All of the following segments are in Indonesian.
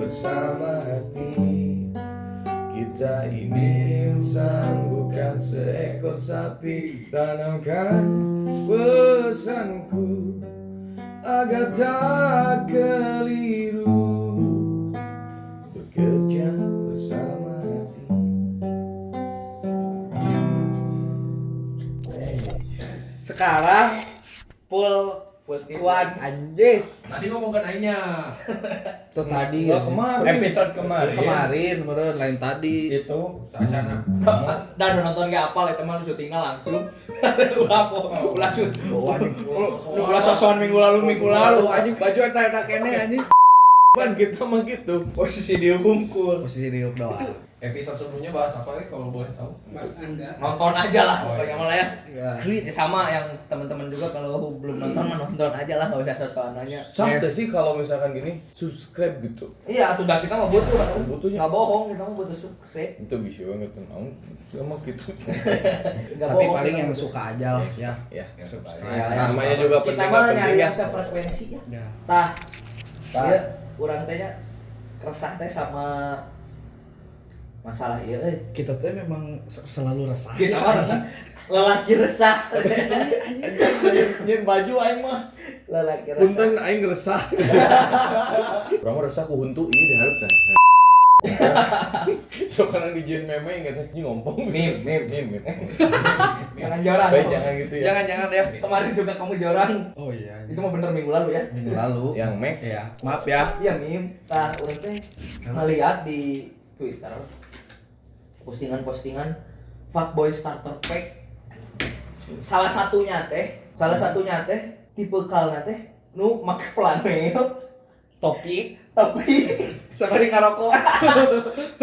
bersama hati. Kita ini insan bukan seekor sapi. Tanamkan pesanku agar tak keliru, bekerja bersama hati. Sekarang full squad anjis. Tadi ngomongkan aingnya. Tuh tadi Episode kemarin meren lain tadi. itu Sacana. Dan nonton gak apal itu mah syutingnya langsung. Ulah shoot. Ulah sosokan minggu lalu. Anjing baju eta kene anjing. Kan kita mah gitu. Posisi dia bungkul. Posisi diuk doang. Episode sebelumnya bahas apa ya kalau boleh tahu? Mas Anda Nonton aja lah Oh, pokoknya iya. malah ya. Ya. Ya sama yang teman-teman juga kalau belum nonton mah nonton aja lah, enggak usah sosokan nanya. Santai sih kalau misalkan gini, subscribe gitu. Iya, atuh dah kita mah butuh. Butuhnya. Enggak bohong, kita mah butuh subscribe. Itu bisa banget naon sama gitu. Enggak Tapi bohong. paling kita yang butuh. suka aja lah ya. Ya, Subscribe. Ya, namanya juga kita penting mah penting nyari ya. yang sefrekuensi ya. Ya. Tah. Ieu urang teh nya resah teh sama masalah ieu euy. Kita tuh memang selalu resah. Kita mah resah. Lelaki resah. Nyen baju aing mah. Lelaki resah. Punten aing resah. Urang mah resah ku huntu ieu dihareup tah. Sok kana dijieun meme inget anjing ngompong. Meme. Jangan jorang. Baik jangan gitu ya. Jangan ya. Kemarin juga kamu jorang. Oh iya. Itu mah bener minggu lalu ya. Minggu lalu. Yang Mac Ya, maaf ya. Iya mim. Tah urang teh ngeliat di Twitter postingan fuckboy starter pack. Salah satunya teh tipe kalna teh nu make flanel Topi tapi sabari ngarokok.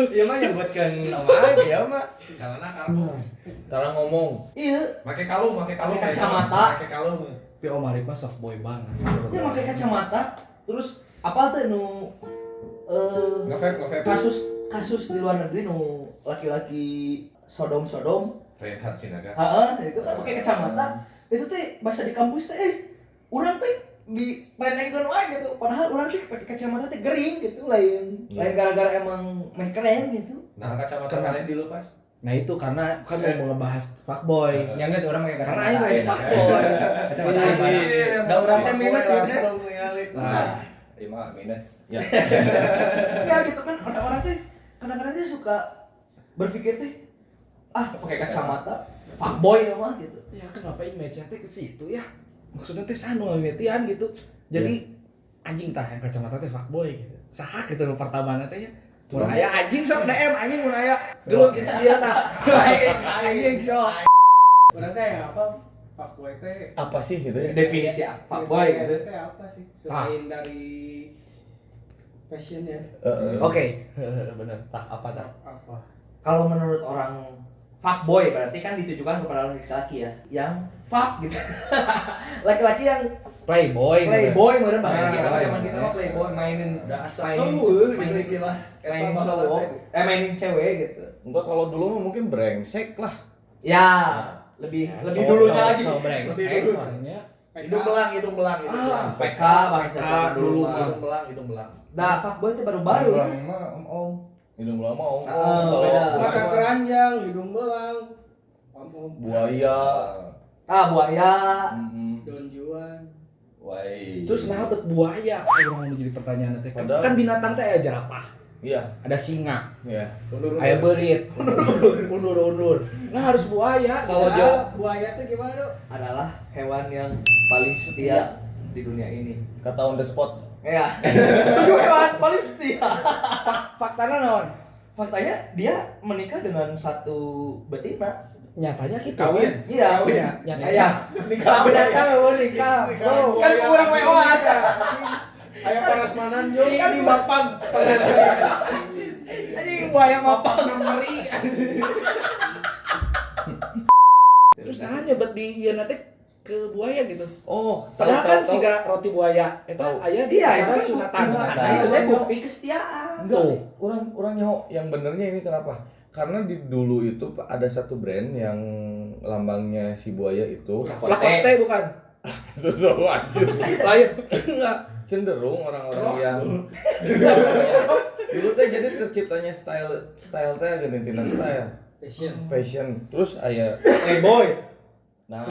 ieu mah nyebutkeun omongan ya mah. Calana karena tara ngomong. Ieu pakai kalung. Pakai kacamata. Pakai kalung. Tapi Om Arif mah soft boy banget. dia make kacamata terus apa tuh nu Nge-vape. kasus di luar negeri nu laki-laki sodom Reinhard Sinaga. itu kan pakai kacamata itu teh bahasa di kampus teh urang teh di renengkeun wae gitu padahal urang teh pakai kacamata teh gering gitu lain gara-gara emang meh keren gitu. Nah, kacamata kalian dilepas. Nah itu karena kan mau ngebahas fuckboy. Ya enggak orang pakai Karena aing lagi fuckboy. Kacamata aing mana? Da urang teh minus gitu. Nah, 5 minus. Ya. Ya gitu kan orang-orang teh kadang-kadang dia suka berpikir teh pakai kacamata fuckboy ya mah gitu. ya kenapa image-nya teh ke situ ya? Maksudnya teh sanu ngetian gitu. Jadi anjing tah yang kacamata teh fuckboy gitu. Saha gitu nu pertamana teh ya. Mun aya anjing sok DM anjing mun aya geuleuh geus ieu tah. Anjing sok. Berarti kayak apa? Fuckboy teh Apa sih gitu ya? Definisi fuckboy gitu. teh apa sih? Selain dari fashion ya. Oke, bener. Tah apa tah? Apa? Kalau menurut orang fuckboy berarti kan ditujukan kepada laki-laki ya yang fuck gitu. Laki-laki yang Playboy. playboy meureun bahasa Nah, kita mah iya, zaman kita mah playboy mainin Mainin istilah mainin cowok mainin cewek gitu. Enggak, kalau dulu mah mungkin brengsek lah. Ya, lebih dulunya lagi. Cowok brengsek Lebih dulu. makanya. Hidung belang. PK bahasa dulu mah. Hidung belang. Nah, fuckboy itu baru-baru ya. Belang mah om. Hidung belang mah om. beda. Mata keranjang, hidung belang, om Buaya. Buaya. Don Juan. Wai. Terus nah bet buaya orang mau jadi pertanyaan teh. Padahal- Kan binatang teh aya jerapah, Iya, ada singa, iya. aya berit, undur. Nah harus buaya kalau dia Buaya teh gimana, Dok? Adalah hewan yang paling setia di dunia ini. Kata on the spot. Ya. Itu hewan paling setia. faktanya naon? Faktanya dia menikah dengan satu betina. Nyatanya kita Kawin. Iya. Nyatanya. Iya. Nikah binatang eueuh nikah. Bro. Kan kurang WO-an. Aya parasmanan yo. Kan Ini mapan. Anjing buaya mapang ngeri. Terus nah nyebet di ieu teh ke buaya gitu. Oh, Padahal kan siga roti buaya eta aya di Iya, acara itu sunatan. Nah, itu teh bukti kesetiaan. Enggak, orang nyaho yang benernya ini kenapa? Karena di dulu itu ada satu brand yang lambangnya si buaya itu Lacoste bukan? Tuh anjir. Lain. Enggak, cenderung orang-orang yang Dulu teh jadi terciptanya style teh genintina style. Fashion. Terus aya Playboy. nah,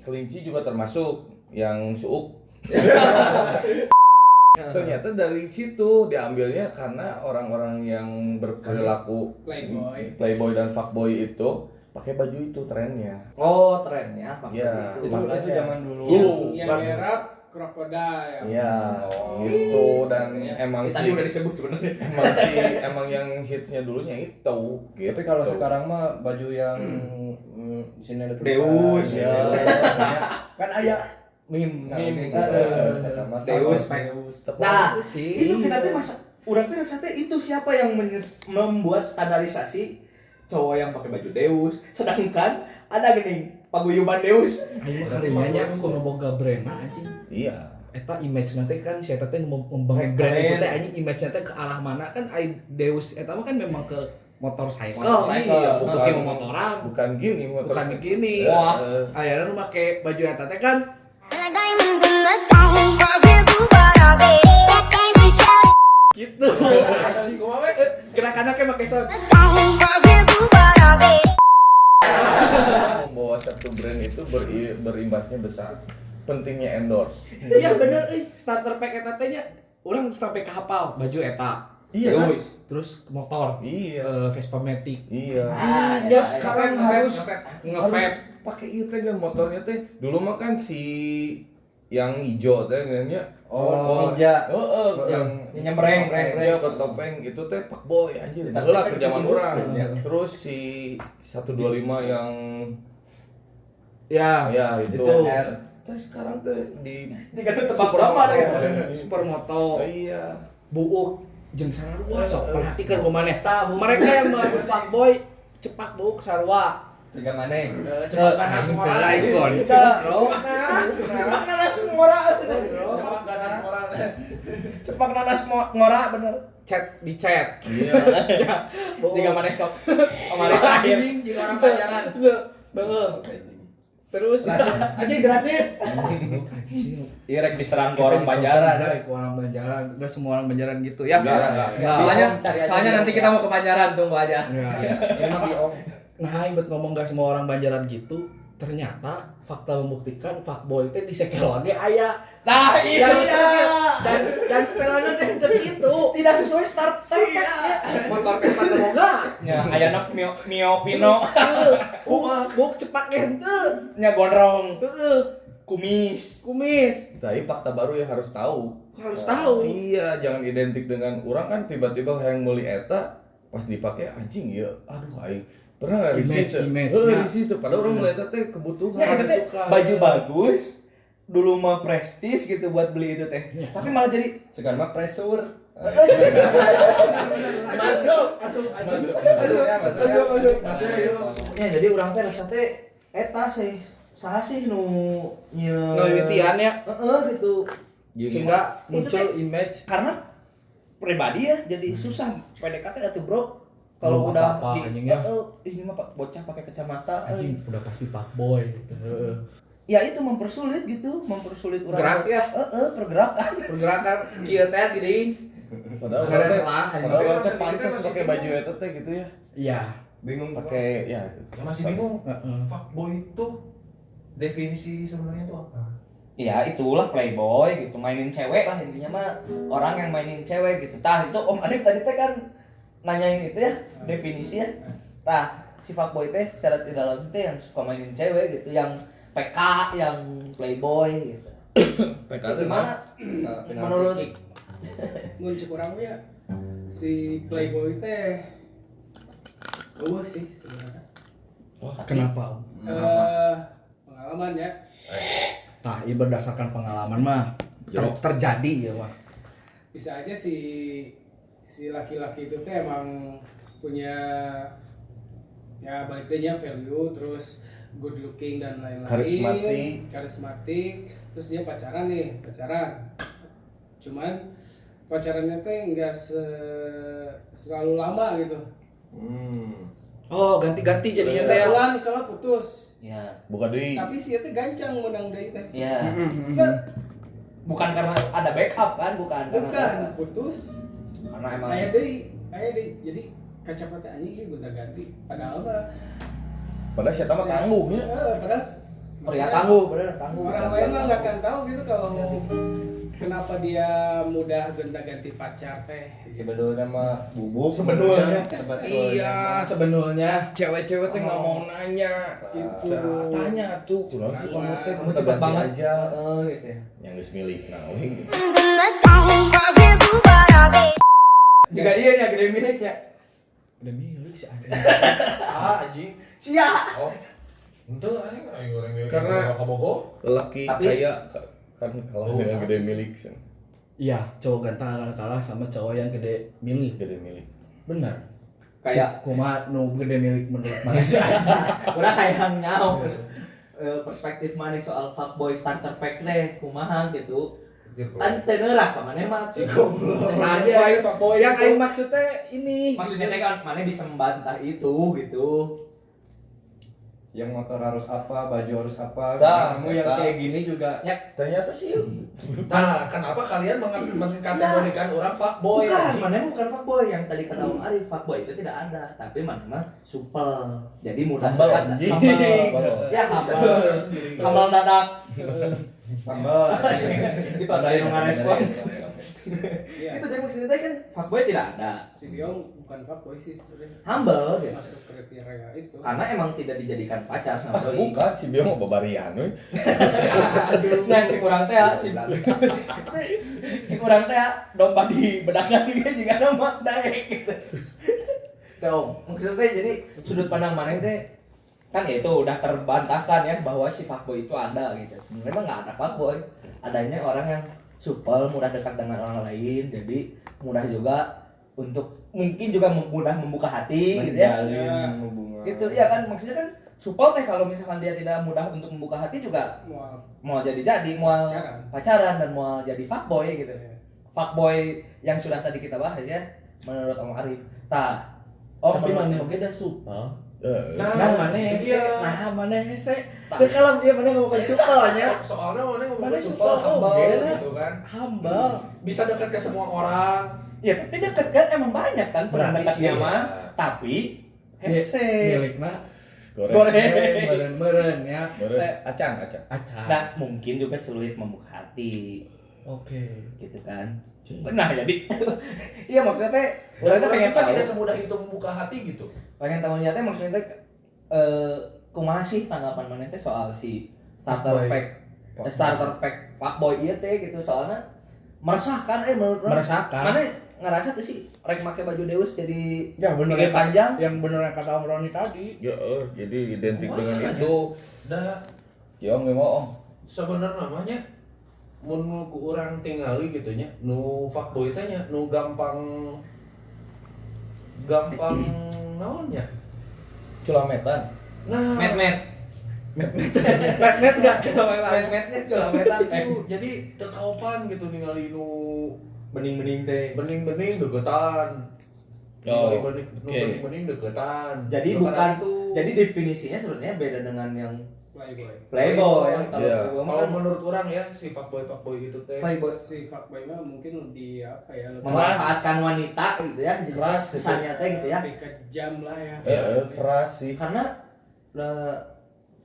Kelinci juga termasuk yang suuk. Ternyata dari situ diambilnya karena orang-orang yang berperilaku playboy dan fuckboy itu pakai baju itu trennya. Oh, trennya pakai Iya, itu. makanya Itu zaman dulu. yang merah krokodil Iya, gitu dan emang Tadi sih udah disebut sebenarnya. emang yang hitsnya dulunya itu gitu. Tapi kalau sekarang mah baju yang di sini ada Deus, ya. Kan aya meme Meme, Mas Deus, Deus. Nah, sih. itu kita teh masa urang teh rasa teh itu siapa yang membuat standarisasi cowok yang pakai baju Deus, sedangkan ada gini paguyuban Deus. Ayo karyanya kuno boga brand anjing. Iya. Eta image nanti kan si eta teh membangun brand itu teh anjing image nanti ke arah mana kan Deus eta mah kan memang ke motorcycle. Iya, Bukan motoran. bukan gini motor. Bukan begini. Wah. Ayeuna nu make baju eta teh kan Diamonds in the sky. I feel good, but I bet that kind of shout. gitu. Gerakannya kayak make sound. I feel good, but I bet. Membawa satu brand itu berimbasnya besar. Pentingnya endorse. Iya bener starter pack eta teh nya urang sampai ke hafal baju eta. Iya kan? Terus motor. Iya. Vespa Matic. Iya. Ya Sekarang harus nge-vape. pakai ieu teh kan motornya teh. Dulu mah kan si yang hijau teh nya Oh, ninja. yang Nyembreng, dia bertopeng itu teh fuckboy anjir. Heula ke zaman urang. Terus si 125 yang Ya, itu. itu. Terus sekarang teh di Jika tebak gambar ya. Supermoto, Iya. buuk, jeung sarua sok perhatikan kumaneh. Mereka yang mau fuckboy cepak buuk sarua. Jika maneh. Cepak ganas semua lain kon. Cepak nanas ngora. Cepak nanas ngora. Cepak nanas ngora bener. Di chat. Iya. Jika maneh kok kemarin terakhir. Jeung orang pacaran. Beul. Terus Anjing gratis. Iya rek diserang ke orang Banjaran. Ke orang Banjaran. Enggak semua orang Banjaran gitu ya. Enggak. Soalnya nanti kita mau ke Banjaran, tunggu aja. Ya. Ini mah biong. Nah, inget ngomong gak semua orang Banjaran gitu. Ternyata fakta membuktikan fuckboy teh di sekel lagi aya. Nah, iya. Dan setelannya teh teu kitu. Tidak sesuai start ya. Motor Vespa teh boga. Nya ayana Mio Pino. Buk cepak henteu. Nya gondrong. Heeh. Kumis. Tapi fakta baru yang harus tahu. Harus tahu. Iya, jangan identik dengan orang kan tiba-tiba yang beli eta pas dipakai anjing ya. Aduh aing pernah enggak di situ? Image-nya. Di situ padahal orang beli eta teh kebutuhan. Ya, itu teh suka. baju bagus. Dulu mah prestis gitu buat beli itu teh. Tapi malah jadi Sekarang mah pressure. ya jadi orang teh rasa teh eta sih saha sih nu nyeu Ngewitian ya. gitu. Sehingga Itu muncul teh- image Karena pribadi ya jadi susah PDKT atuh bro. Kalau Belum udah apa-apa, anjing ya. ini mah Pak bocah pakai kacamata. anjing udah pasti fuckboy gitu. Heeh. Ya itu mempersulit gitu, mempersulit Gerak ya. pergerakan. Pergerakan kieu teh gini. Padahal Nggak ada orang teh- salah, padahal anjing. orang teh pantas pakai baju eta teh gitu ya. Iya. Bingung Pakai ya itu. Masih bingung. Heeh. Fuckboy itu definisi sebenarnya itu apa? Ya itulah playboy gitu, mainin cewek lah intinya mah orang yang mainin cewek gitu. Tah itu Om Adit tadi teh kan nanyain itu ya definisi ya. Tah si fuckboy teh secara tidak langsung teh yang suka mainin cewek gitu, yang PK, yang playboy gitu. PK Itu gimana? Menurut mun cek urang ya si playboy teh sih sebenarnya. Kenapa? Om? Pengalaman ya. Nah, ini berdasarkan pengalaman mah terjadi ya mah. Bisa aja si laki-laki itu teh emang punya ya balik dehnya value, terus good looking dan lain-lain, karismatik, terus dia pacaran, cuman pacarannya teh nggak selalu lama gitu. Oh, ganti-ganti jadinya teh ya. Bulan misalnya putus, ya, Bukan deui. tapi si teh gancang menang deui teh. ya Set, bukan karena ada backup kan, bukan karena bukan putus, karena emang aya deui jadi kacamata anjing ieu gonta-ganti padahal mah Padahal saya mah tangguh ya. padahal ya tangguh bener tangguh orang lain mah nggak akan tahu gitu kalau kenapa dia mudah gonta-ganti pacar teh. Sebenarnya mah bubuk. Sebenarnya. Iya, sebenarnya cewek-cewek teh nggak mau nanya. Gitu. Tanya tuh, kurang sih kamu teh kamu cepet banget aja. gitu ya. Yang geus milik nah we gitu. Hands in the sky, feel the barabe. Juga iya nya gede miliknya. Udah milik si anjing. Anjing. Sia. Oh. Itu anjing orang milik. Karena- kabogo. Lelaki Tapi- kaya kan kalah dengan gede milik sih. Iya, cowok ganteng akan kalah sama cowok yang gede milik. Gede milik. Benar. Kayak kumaha nu gede milik menurut mana sih? urang hayang nyaho perspektif maneh soal fuckboy starter pack teh kumaha gitu. Kan teu neurak ka maneh mah teh goblok. Fuckboy yang aing maksudnya ini. Maksudnya teh kan maneh bisa membantah itu gitu. Yang motor harus apa, baju harus apa. Tah, Kamu yang kayak gini juga. Ternyata sih Nah, kenapa kalian mengkategorikan orang fuckboy? Bukan, anjing? maneh bukan fuckboy yang tadi kata Om Arif, fuckboy itu tidak ada, tapi maneh mah supel. Jadi mudah Humble, dekat. anjing. Humble. Ya humble. Humble dadak. Sambal. Itu ada yang ngarespon. Iya. Itu jadi maksudnya teh kan fuckboy tidak ada. Si Biong bukan fuckboy sih sebenarnya. Humble gitu. Masuk kriteria itu. Karena emang tidak dijadikan pacar sama doi. bukan si Bio mau babarian we. Nah, cik urang teh si cik urang teh domba di bedakan juga juga nama daek gitu. Tuh, maksudnya teh jadi sudut pandang maneh teh kan ya itu udah terbantahkan ya bahwa si fuckboy itu ada gitu. Sebenarnya mah nggak ada fuckboy. Adanya orang yang supel, mudah dekat dengan orang lain, jadi mudah juga untuk mungkin juga mudah membuka hati gitu ya. Menjalin hubungan. Gitu ya kan maksudnya kan supel teh kalau misalkan dia tidak mudah untuk membuka hati juga Mual mau jadi mau pacaran dan mau jadi fuckboy gitu. Fuckboy yang sudah tadi kita bahas ya menurut Om Arif. Tapi mana oke dah supel. Nah, mana hese? iya. Nah, mana hese? Sekarang dia mana ngomong supelnya? Soalnya mana Mana ngomong supel humble oke, gitu kan. Humble. Bisa dekat ke semua orang. Ya tapi deket kan emang banyak kan pernah Berarti dekatnya sih, mah. Tapi hese. Milikna Goreng. meren ya. Acan. Acan. Nah, mungkin juga sulit membuka hati Oke. gitu kan. Nah, jadi iya maksudnya teh urang teh pengen tahu. tidak semudah itu membuka hati gitu. Pengen tahu nyata maksudnya teh kumaha sih tanggapan maneh teh soal si starter Fuckboy. pack starter pack fuckboy ieu teh gitu soalnya meresahkan menurut urang. Meresahkan. Mana ngerasa tuh sih rek make baju Deus jadi Ya bener pikir panjang. Yang bener yang kata Om Roni tadi. Ya, jadi identik Kumaha dengan aja? itu. Dah Ya nggak mau. sebenarnya namanya mun ku urang tingali gitu nya nu fuckboy teh nya nu gampang naonnya. Culametan. Nah, Met Net enggak metnya culametan itu jadi teu kaopan gitu ningali nu bening-bening teh. bening-bening deketan. Oh, Bening-bening oke. bening-bening deketan. Jadi Deketan bukan itu. jadi definisinya sebenarnya beda dengan yang playboy. playboy yang kalau Iya. playboy mah Kalau kan menurut orang ya si fuckboy itu teh Playboy. Si fuckboy mah mungkin lebih apa ya? Lebih memanfaatkan wanita gitu ya. Jadi Keras gitu. kesannya teh gitu ya. lebih kejam lah ya. Keras sih. Karena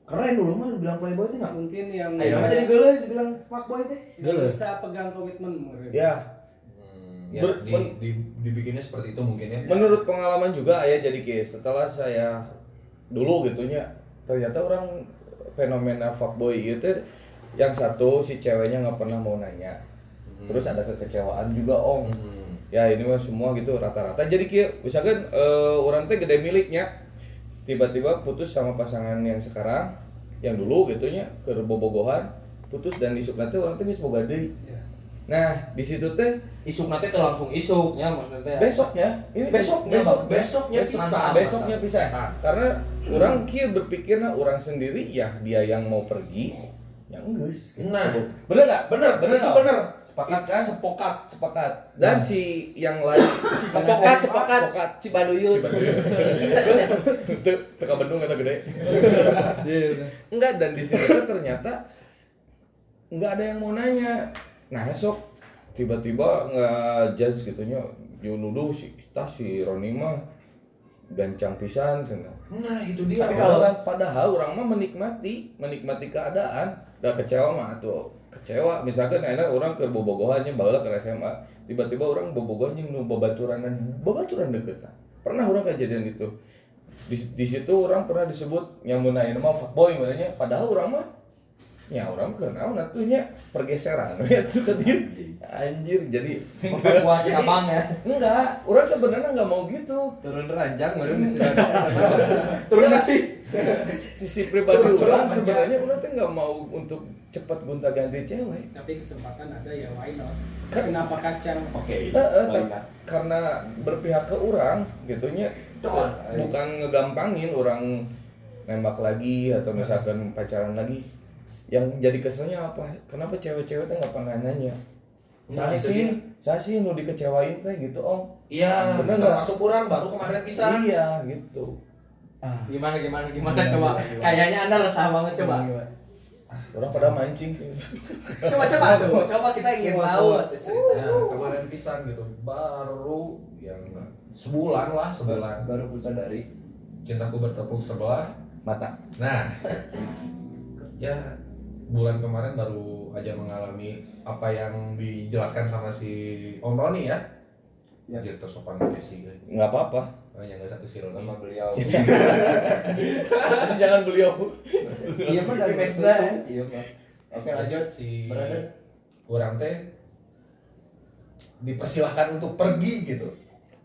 keren dulu mah dibilang playboy teh enggak. Mungkin yang Ayo nama jadi geuleuh dibilang fuckboy teh. Geuleuh. bisa pegang komitmen mungkin. Ya, Ya, dibikinnya seperti itu mungkin ya. menurut pengalaman juga ya jadi kayak setelah saya dulu gitunya ternyata orang fenomena fuckboy itu yang satu si ceweknya nggak pernah mau nanya, terus ada kekecewaan juga om. Ya ini mah semua gitu rata-rata jadi kayak misalkan orang teh gede miliknya tiba-tiba putus sama pasangan yang sekarang yang dulu gitunya ke bobogohan putus dan isuk nanti orang teh geus boga deui. Nah di situ teh Isuk nanti tuh langsung isuknya maksudnya. besoknya ini Besoknya, besoknya pisah. besoknya pisah karena orang kia berpikirnya orang sendiri ya dia yang mau pergi ya enggeus Nah, bener nggak bener bener itu nggak? bener. sepakat kan sepakat dan Nah. si yang lain Sepakat Cibaduyut. itu teka Bandung kata gede enggak dan di situ kan ternyata enggak ada yang mau nanya nah esok tiba-tiba nggak judge gitunya nuduh si Roni mah gancang pisan cenah. Nah itu dia. Tapi kalau kan padahal orang mah menikmati keadaan. Udah kecewa mah tuh kecewa. Misalkan enak orang ke bobogohannya baheula ke SMA, tiba-tiba orang bobogohannya nu babaturan deket. Pernah orang kejadian itu. Di situ orang pernah disebut yang mun ayeuna mah fuckboy makanya padahal orang mah ya orang kenal natunya pergeseran itu kan anjir jadi Memperkuat abang ya. enggak orang sebenarnya enggak mau gitu Turun ranjang baru bisa. turun sih sisi pribadi orang sebenarnya orang tuh nggak mau untuk cepat gonta-ganti cewek Tapi kesempatan ada ya why not? Kan- Kenapa kacang? Oke. karena berpihak ke orang gitunya bukan ngegampangin orang nembak lagi atau misalkan pacaran lagi yang jadi keselnya apa kenapa cewek-cewek tuh nggak pernah nanya Nah, saya sih nu dikecewain teh gitu om Iya, Bener nggak? termasuk orang baru kemarin bisa. iya gitu Gimana coba. Kayaknya Anda resah banget coba. orang pada mancing sih Coba tuh. Coba kita ingin tahu tuh cerita. Nah, kemarin pisan gitu, baru yang sebulan Baru sadari cintaku bertepuk sebelah. mata. Nah, ya bulan kemarin baru aja mengalami apa yang dijelaskan sama si Om Roni ya. Ya. Jadi tersopan Casey guys. nggak apa-apa Oh, yang nggak satu si Roni. Sama beliau. jangan beliau Iya mah dari Image match dah. Iya mah. Oke lanjut. Si Brother. orang teh dipersilahkan untuk pergi gitu.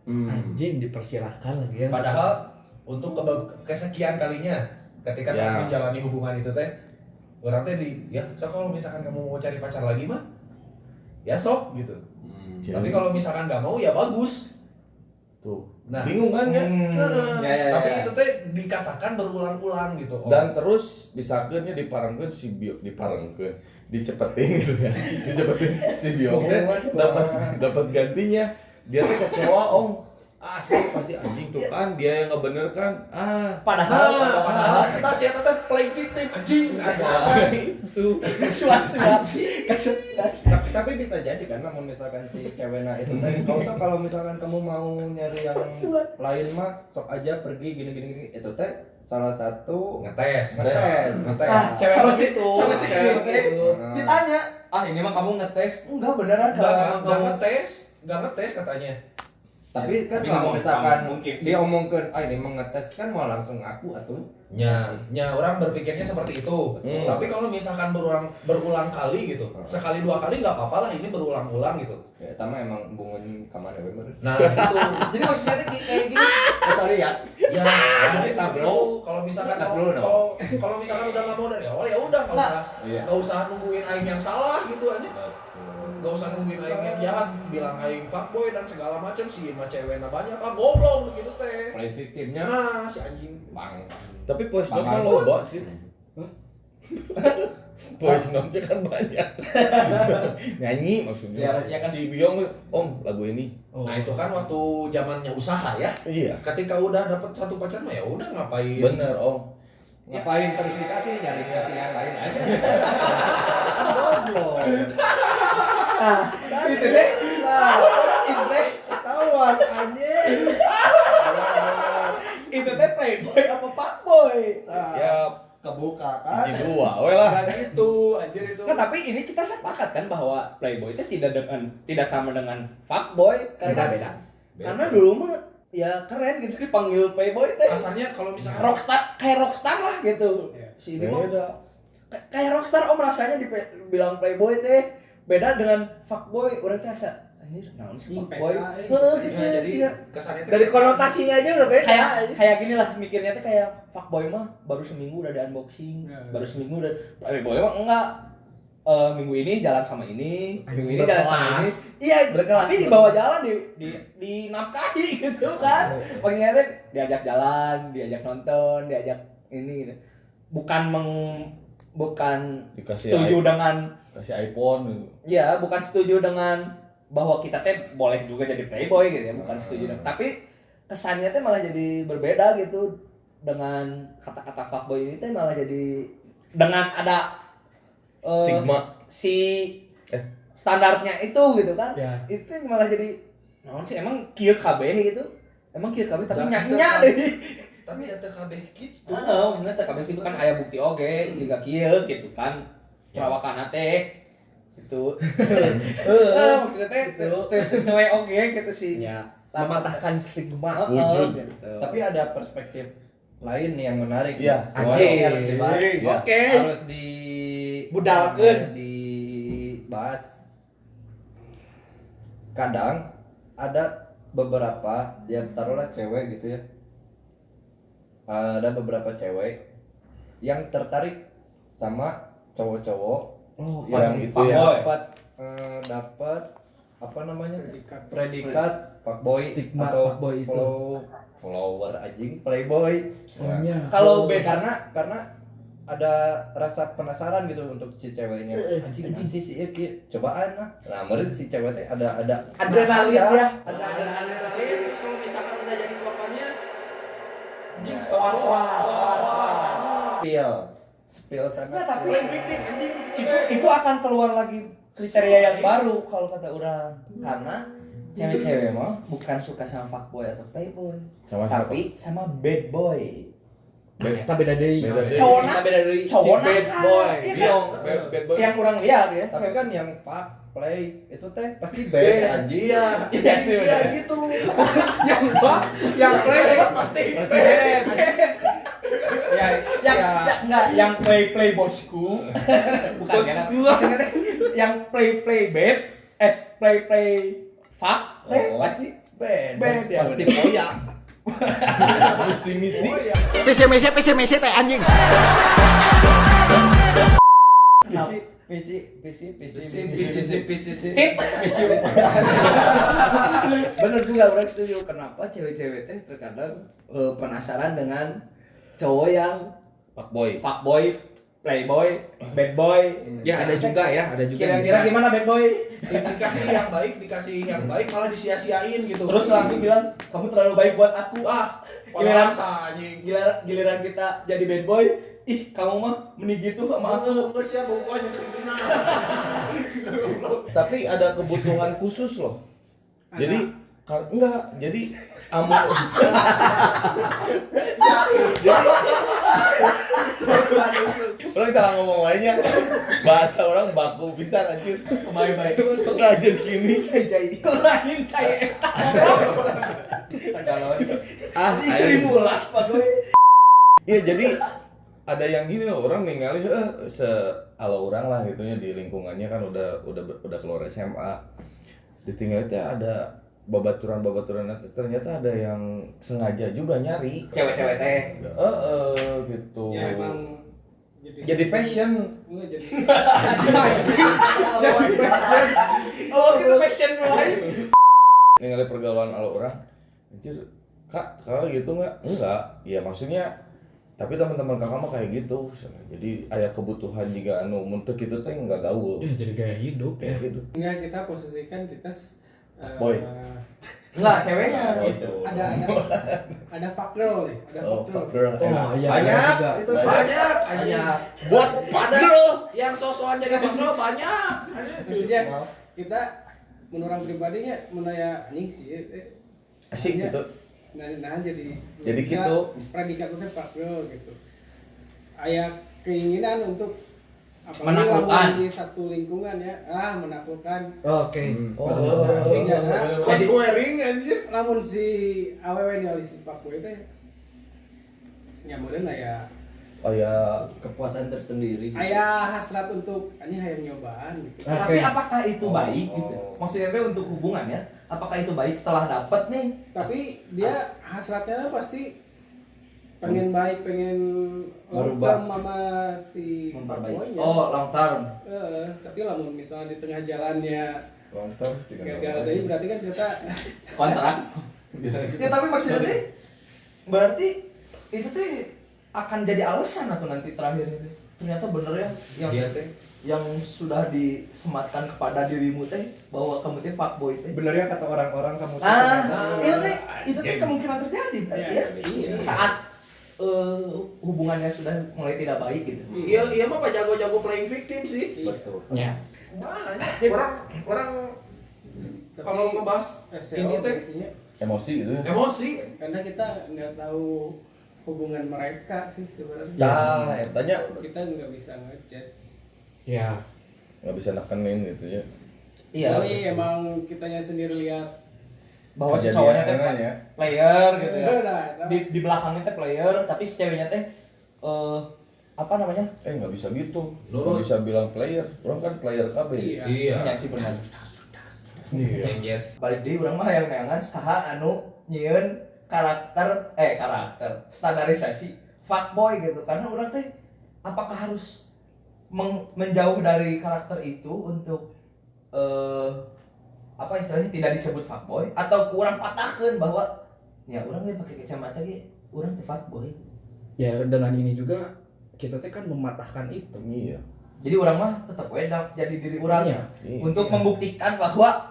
Anjing dipersilahkan lagi ya. Padahal untuk kesekian kalinya ketika saya menjalani hubungan itu teh orang teh so kalau misalkan kamu mau cari pacar lagi mah ya sok gitu. Tapi kalau misalkan nggak mau ya bagus. tuh Nah, bingung kan ya tapi itu teh dikatakan berulang-ulang gitu. Om. dan terus misalkannya diparangkeun si bio dicepetin gitu ya dicepetin si bio teh dapat gantinya dia tuh kecewa om asli pasti anjing tuh kan dia yang ngebenerkan Padahal kita sih teh playing victim anjing. itu Tapi bisa jadi kan namun misalkan si ceweknya itu tadi nggak usah kalau misalkan kamu mau nyari yang lain mah sok aja pergi gini itu teh salah satu Ngetes. Cewek sama situ. situ Sama si cewek cewek. itu. Ditanya, ini mah kamu ngetes? Enggak beneran Nggak ngetes katanya. Tapi kan Tapi kalau ngomong- misalkan mungkin sih. dia omongkan ini mengetes kan mau langsung aku atau Nya orang berpikirnya seperti itu. Tapi kalau misalkan berulang kali gitu, sekali dua kali nggak apa-apa lah. Ini berulang-ulang gitu. ya tama emang bungun kamar ya bener. Nah itu, Jadi maksudnya tuh kayak gini. Sorry ya. ya jadi seperti itu. Kalau misalkan Tas dulu dong. kalau misalkan udah nggak mau dari awal ya udah nggak usah nungguin aing yang salah gitu aja. Nggak usah nungguin aing yang jahat, bilang aing fuckboy dan segala macam sih, mah ceweknya banyak, goblok gitu teh. Play victimnya Nah si anjing bang. tapi voice note Bang kan Albon. loba sih voice note-nya kan banyak nyanyi maksudnya Ya, kan. si Biong om lagu ini Nah itu kan waktu zamannya usaha ya. iya Ketika udah dapet satu pacar mah ya udah ngapain. bener om Ngapain terus dikasih nyari kasih yang lain aja. Itu deh. Itu deh. Ketahuan anjing. Itu teh playboy apa fuckboy? ya Kebuka kan. biji dua we lah Dan itu anjir itu. Nah, tapi ini kita sepakat kan bahwa playboy itu tidak sama dengan fuckboy karena Beda. Karena dulu mah ya keren gitu dipanggil playboy teh. Kasarnya kalau misalkan Kayak rockstar lah gitu. Iya. Si ini mah beda kayak rockstar om rasanya dibilang playboy teh beda dengan fuckboy. Urang teh asa anjir naon sih fuckboy. Heeh gitu. ya, jadi Iya. kesannya dari konotasinya aja udah beda. Kayak gini lah mikirnya tuh kayak fuckboy mah baru seminggu udah di unboxing, Ya. baru seminggu udah playboy mah enggak. Minggu ini jalan sama ini, minggu ini jalan sama ini. Iya, Berkelas. tapi dibawa jalan di nafkahi gitu kan. Maksudnya tuh diajak jalan, diajak nonton, diajak ini gitu. Bukan dikasih setuju dengan kasih iPhone gitu. ya, bukan setuju dengan bahwa kita teh boleh juga jadi playboy gitu ya, bukan setuju dengan. Tapi kesannya teh malah jadi berbeda gitu dengan kata-kata fuckboy ini teh malah jadi dengan ada Stigma. si standarnya itu gitu kan. Ya. Itu malah jadi naon sih emang kieu kabeh gitu. Emang kieu kabeh tapi Dan nya itu- deui. Tapi ya teu kabeh gitu. Heeh, maksudnya teh kabeh gitu kan aya bukti oge jika kieu gitu kan. Perawakanna teh gitu. Heeh, maksudnya teh teh sesuai oge gitu sih. Ya, mematahkan stigma. Wujud. gitu. Tapi ada perspektif lain nih yang menarik. Iya. Anjing Wah, harus dibahas. Iya. Oke. Harus budalkeun. Dibahas. Kadang ada beberapa, ya taruhlah cewek gitu ya. Ada beberapa cewek yang tertarik sama cowok-cowok yang itu ya. dapat apa namanya? Predikat. Predikat fuckboy Stigma atau fuckboy itu. follower anjing playboy. Oh, iya. Kalau karena ada rasa penasaran gitu untuk si ceweknya. Anjing sih ya cobaan lah. Nah, menurut si cewek teh ada Adrenalin ya. Ada Terus kalau misalkan udah jadi korbannya spill sama Nah, tapi spill. itu akan keluar lagi kriteria yang baru kalau kata orang. Karena cewek-cewek mah bukan suka sama fuckboy atau playboy, Sama siapa? tapi sama bad boy. Kita beda deui. Beda deui. Cowok Kita beda dari cowok si bad nakal. boy. Iya kan? Biong. Bad boy. Yang kurang lihat ya. Tapi kan yang fuck play itu teh pasti bad anjing. iya. Iya sih, Iya bener. gitu. Yang fuck, yang play Pasti. ya Enggak, yang play bosku. Bukan bosku. Maksudnya teh yang play bad, play fuck, pasti bad. bad ya. Pasti bener. koyak. Misi-misi. Misi teh anjing. Visi. Bener juga orang setuju. Kenapa cewek-cewek teh terkadang penasaran dengan cowok yang fuckboy, playboy, bad boy. Ya ada juga ya, ada juga. Kira-kira gimana bad boy? Dikasih yang baik malah disia-siain gitu. Terus langsung bilang kamu terlalu baik buat aku. Giliran Giliran anjing. giliran kita jadi bad boy, ih kamu mah meni gitu sama aku. Geus ya bungkuannya kriminal. Tapi ada kebutuhan khusus loh. Jadi jadi amu orang salah ngomong lainnya, bahasa orang baku bisa anjir. Baik-baik. Nggak jadi gini Cai lain cai eta. Di Sri Mulat Pak gue. Iya jadi ada yang gini loh, orang ningali kalau orang lah gitunya di lingkungannya kan udah keluar SMA, ditinggal itu ada babaturan ternyata ada yang sengaja juga nyari Cewek-cewek teh. gitu. Ya emang Jadi passion. Enggak jadi. Oh, kita passion lain. Ningali pergaulan ala orang, anjir kak kalau gitu enggak, ya maksudnya tapi teman-teman kakak mah kayak gitu, jadi ada kebutuhan juga anu untuk itu teh nggak gaul. Jadi gaya hidup ya. Kayak gitu. Enggak, kita posisikan kita Boy. Enggak, ceweknya. ada fuck girl nih, ada Oh, fuck fuck girl. girl. Oh iya. Banyak ada juga. itu banyak anjing. Buat Ada yang sosokan jadi kontrol banyak. Maksudnya kita menurut orang pribadinya menaya anjing sih asik gitu. nah jadi Jadi gitu. predikat itu fuck girl gitu. Aya keinginan untuk Menaklukkan. lawan di satu lingkungan ya, menaklukkan. Oke. Sehingga Jadi wearing anjir. lamun si awewe ningali si fuckboy teh nyamureun aya Oh ya, Kepuasan tersendiri. aya hasrat untuk anjing hayang nyobaan gitu. Tapi apakah itu baik gitu? Maksudnya teh untuk hubungan ya? Apakah itu baik setelah dapat nih? Tapi dia hasratnya pasti pengen baik, pengen long Merubah. term sama si Memperbaiki. fuckboynya. Oh, long term. Tapi lamun misalnya di tengah jalannya Nonton gagal deui berarti kan kita Kontrak. Ya tapi maksudnya teh berarti itu teh akan jadi alasan atau nanti terakhir itu. Ternyata bener ya yang Iya teh. yang sudah disematkan kepada dirimu teh bahwa kamu teh fuckboy teh. Bener ya kata orang-orang kamu tuh ternyata- Itu teh kemungkinan terjadi berarti ya. Iya. Saat hubungannya sudah mulai tidak baik gitu. Iya mah Pak jago-jago playing victim sih. Betul. Ya. Mana orang kalau ngebahas ini teh Emosi gitu ya. emosi. karena kita nggak tahu hubungan mereka sih sebenarnya. Nah, tanya Kita nggak bisa ngejudge. Ya. nggak bisa nekenin gitu ya. Iya. Kecuali emang kitanya sendiri lihat. Bahwa si Kejadian cowoknya teh kan ya. player gitu ya. Nah, Di belakangnya teh player, tapi si ceweknya teh apa namanya? Nggak bisa gitu. Nurut. Nggak bisa bilang player. Orang kan player KB. Iya. Iya. Ya sih benar. Iya. Nyet. Balik deui urang mah hayang neangan saha anu nyieun karakter standarisasi fuckboy gitu. Karena urang teh apakah harus menjauh dari karakter itu untuk apa istilahnya tidak disebut fuckboy atau kurang patahkan bahwa ya urang ge pakai kacamata ge urang teh fuckboy. Ya dengan ini juga kita teh kan mematahkan itu. Iya. Jadi orang mah tetap wedak jadi diri orangnya Iya. untuk membuktikan bahwa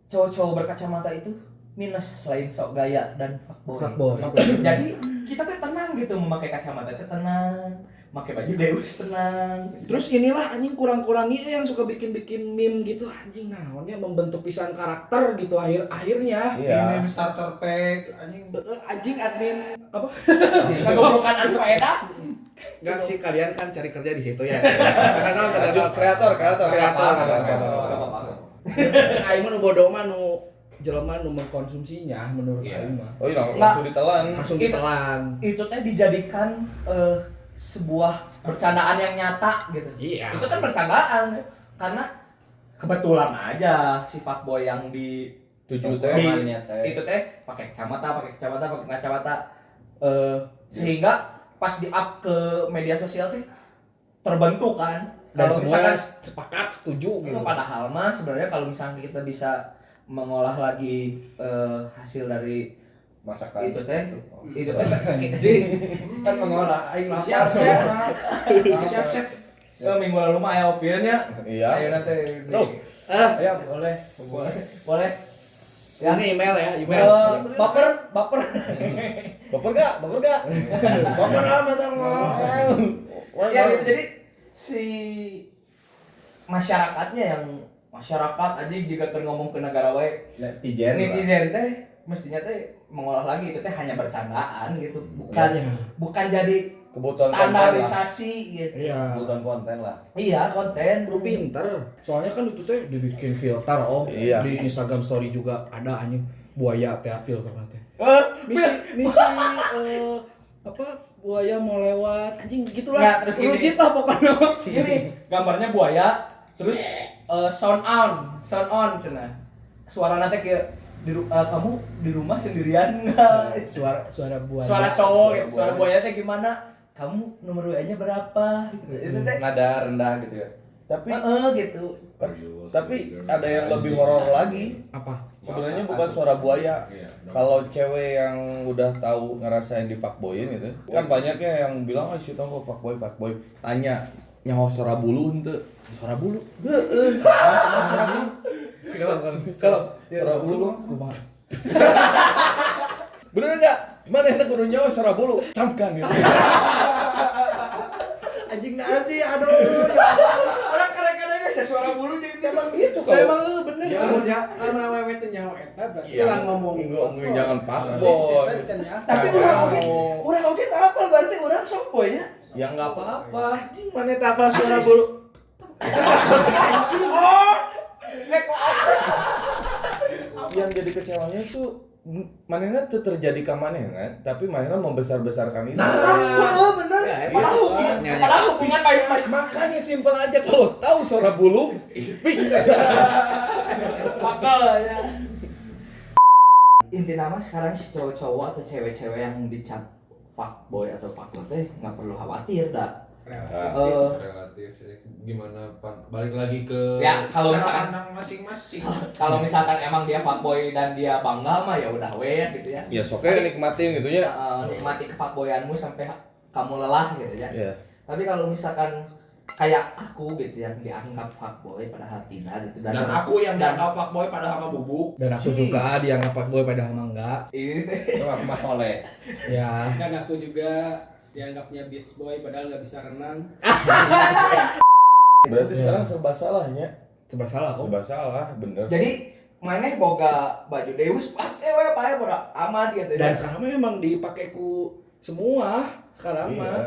cowok-cowok berkacamata itu minus selain sok gaya dan fuckboy. Fuckboy. Jadi kita teh tenang gitu memakai kacamata teh tenang, pakai baju Deus tenang. Terus inilah anjing kurang-kurangi yang suka bikin-bikin meme gitu anjing naonnya membentuk pisan karakter gitu akhirnya. Iya. Ini starter pack anjing. Anjing admin apa? Kegoblokan anu faedah. Enggak sih kalian kan cari kerja di situ ya. Lanjut kreator. Kreator. Enggak apa-apa. Aing mah nu bodoh mah nu jelema nu mengkonsumsinya menurut Iya. aing mah. Oh iya, langsung ditelan. Langsung ditelan. Itu teh dijadikan sebuah bercandaan yang nyata gitu. Iya. Itu kan bercandaan karena kebetulan aja si fuckboy yang di Tujuh teh. itu teh pakai kacamata sehingga pas di up ke media sosial teh terbentuk kan Dan kalau semua misalkan sepakat setuju gitu. padahal mah sebenarnya kalau misalnya kita bisa mengolah lagi hasil dari Masakan. itu teh kita kan mengolah aing lapar Siap. minggu lalu mah aya opionnya Iya. ayo nanti Bro. ya boleh ya Ini email ya, email. baper Baper gak? Baper apa sama? ya gitu jadi si masyarakatnya masyarakat aja jika ngomong ke negara wae netizen teh mestinya teh mengolah lagi itu teh hanya bercandaan gitu bukan jadi Kebutuhan standarisasi gitu. Iya. Kebutuhan konten lah. Iya konten Lu pinter. Soalnya kan itu teh dibikin filter om. Iya. Di Instagram story juga ada anjing buaya teh filter teh. Misi apa buaya mau lewat anjing gitulah. Nggak, terus gini. Legit lah pokoknya. Gini gambarnya buaya terus sound on cenah suara nanti kayak kamu di rumah sendirian nggak Suara buaya. suara cowok gitu. Suara buaya. buaya teh gimana kamu nomor WA-nya berapa itu teh Nada rendah gitu ya. Tapi gitu tapi ada yang lebih horor lagi. Apa? Sebenarnya bukan suara buaya. Iya. Kalau cewek yang udah tahu ngerasain dipakboyin gitu, kan banyak ya yang bilang, "Ah, si tong fuckboy." Tanya, nyawa suara bulu henteu? Suara bulu? Heeh. Suara bulu. Kalau suara bulu mah bener enggak? Mana enak kudu nyawa suara bulu? Camkan gitu. Anjing nasi aduh. orang kadang-kadang saya suara bulu jadi Emang gitu emang kalau. bener Ya, Karena wewe teh nyawa eta berarti Iya. ulang ngomong. Enggak, jangan Tapi fuckboy. tapi orang oke tak apa berarti orang sok boy ya Ya enggak apa-apa. Anjing mana teh apa suara bulu? Yang jadi kecewanya itu manehna tuh terjadi ke manehna, tapi manehna membesar-besarkan itu. bener Ya, padahal gitu. hubungan Ya, ya. padahal hubungan baik-baik Makanya simpel aja kalau tahu suara bulu, fix. makanya inti nama sekarang si cowok-cowok atau cewek-cewek yang dicap fuckboy atau fuckboy teh nggak perlu khawatir dah Relatif gimana balik lagi ke Ya, kalau cara misalkan- pandang masing-masing. kalau misalkan emang dia fuckboy dan dia bangga mah ya udah we gitu ya Ya soknya nikmatin gitu ya. nikmati kefuckboyanmu sampai kamu lelah gitu ya Iya. tapi kalau misalkan kayak aku gitu yang dianggap fuckboy padahal tidak gitu Dan aku yang dianggap fuckboy padahal sama bubuk. Dan aku juga dianggap fuckboy padahal mah enggak. ini teh Sama Mas Soleh. Ya. Dan aku juga dianggapnya beach boy padahal nggak bisa renang. Berarti Iya. sekarang serba salahnya. Serba salah kok. Serba salah, bener. jadi maneh boga baju Deus pake we pae boda amat gitu Dan ya. sekarang memang dipakai ku semua sekarang Iya. mah.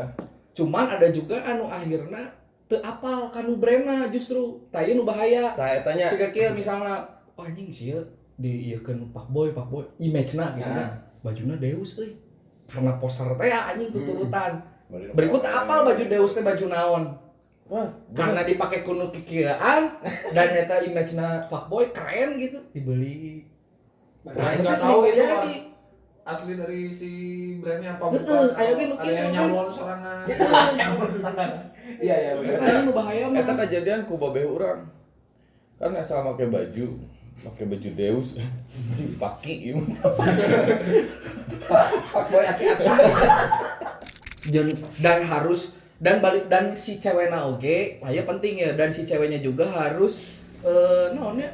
Cuman ada juga anu akhirna teu apal kanu brandna justru. Tah ieu nu bahaya. Tah etanya Siga kieu misalna anjing sia diieukeun fuckboy image-na gitu Nah. nya. Bajuna Deus euy. Karena poster teh anjing tuturutan. Bari Berikut apal baju Deus teh baju naon. Wah, Karena dipakai kuno kikieuan dan eta image-na fuckboy keren gitu dibeli. Nah, itu nggak sering tahu itu terjadi. asli dari si brandnya apa Heeh, bukan. aya ge nu Ada yang kitu, nyablon sorangan. Iya iya bener. Eta anu bahaya mah. eta kejadian ku babeh urang. Kan asal make baju Deus, anjing paki ieu. Fuckboy aki-aki. Dan harus dan si cewekna oge aya penting ya dan si ceweknya juga harus naonnya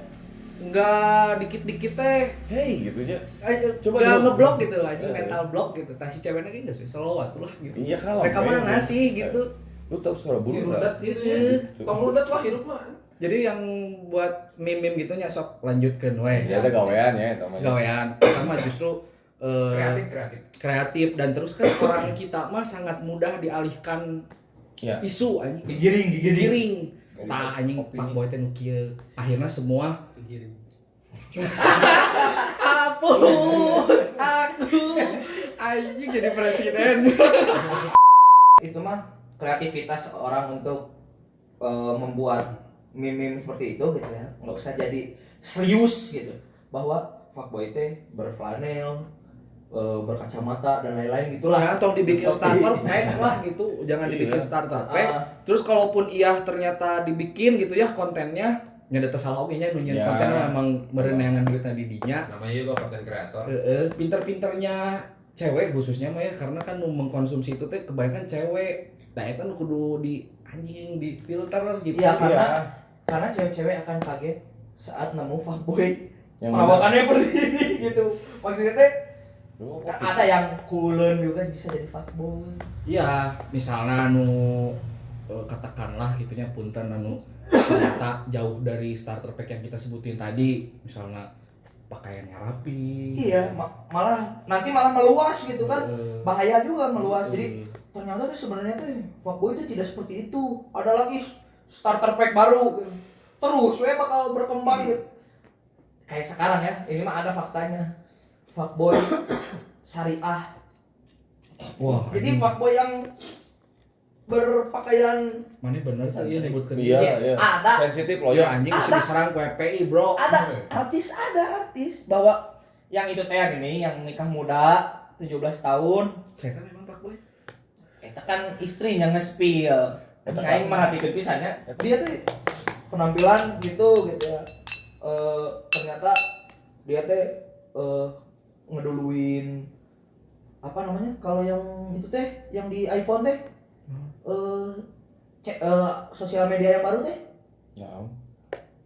enggak dikit-dikit teh Hey gitu nya. coba Coba ngeblok gitu anjing mental block gitu tah si ceweknya ge geus selawat lah gitu Iya kalah. mereka mana sih gitu. Lu tahu suara bulu Rudat enggak? gitu ya. Tong rudat lah hidup mah. Jadi yang buat meme gitu nya sok lanjutkeun we Ya ada gawean ya eta mah. gawean sama justru kreatif dan terus kan orang kita mah sangat mudah dialihkan Ya. isu anjing Digiring. tah anjing pak boy teh nu kieu akhirnya semua Pikirin. hapus aku anjing jadi presiden. Itu mah kreativitas orang untuk membuat meme seperti itu gitu ya. Nggak usah jadi serius gitu. Bahwa fuckboy teh berflanel, berkacamata dan lain-lain gitulah. Lah atau dibikin Tapi- starter pack lah gitu, jangan dibikin Iya. starter pack. Terus kalaupun iya ternyata dibikin gitu ya kontennya nya data salah oge nya nu nyeun Ya. konten memang merenangan duitna di dinya. Namanya juga konten kreator. Pinter-pinternya cewek khususnya mah ya karena kan nu mengkonsumsi itu teh kebanyakan cewek. Nah eta nu kudu di anjing di filter gitu. Iya karena cewek-cewek akan kaget saat nemu fuckboy Yang perawakannya seperti ini gitu. Maksudnya teh kan ada yang kulon juga bisa jadi fuckboy. Iya, misalnya anu katakanlah gitunya punten anu ternyata jauh dari starter pack yang kita sebutin tadi, misalnya pakaiannya rapi. Iya, malah nanti malah meluas gitu kan. Heeh. Bahaya juga meluas. Betul. Jadi ternyata tuh sebenarnya tuh fuckboy itu tidak seperti itu. Ada lagi starter pack baru gitu. Terus we bakal berkembang gitu. Kayak sekarang ya, ini mah ada faktanya. Fuckboy syariah. Wah, Jadi fuckboy yang berpakaian mana bener tuh iya nyebutkeun. Iya, iya. Ada. Sensitif loh Ya ya. anjing mesti diserang ku FPI, Bro. ada artis bahwa yang itu teh ini yang nikah muda 17 tahun. Saya kan memang fuckboy. Eta kan istrinya nge-spill. Eta aing merhatikeun pisan nya. Dia tuh penampilan gitu ya. Ternyata dia teh ngeduluin apa namanya? Kalau yang itu teh yang di iPhone teh sosial media yang baru teh Nah,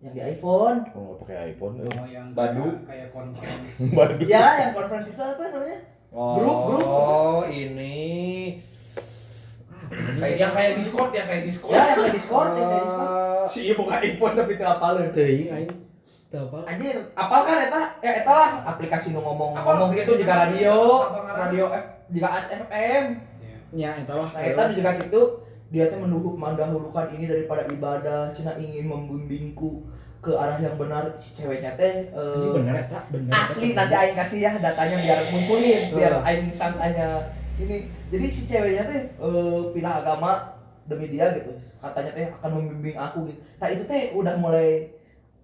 yang di iPhone. kalau nggak pakai iPhone, Oh, yang Badu. kayak conference. Badu. Ya, yang conference itu apa namanya? Grup. Oh, ini. Kayak Discord. Ya, yang kayak Discord. Si ieu boga iPhone tapi teu apaleun. Teuing aing. Teu apa? Anjir, apal kan eta? Ya eta lah aplikasi nu ngomong gitu jika radio jika FM. Nya eta lah. Nah, eta juga gitu. Dia tuh mendahulukan ini daripada ibadah, cina ingin membimbingku ke arah yang benar. Si ceweknya teh Ini bener eta, bener. asli nanti aing kasih ya datanya biar munculin, biar aing sangkanya ini. Jadi si ceweknya teh pindah agama demi dia gitu. Katanya teh akan membimbing aku gitu. Nah itu teh udah mulai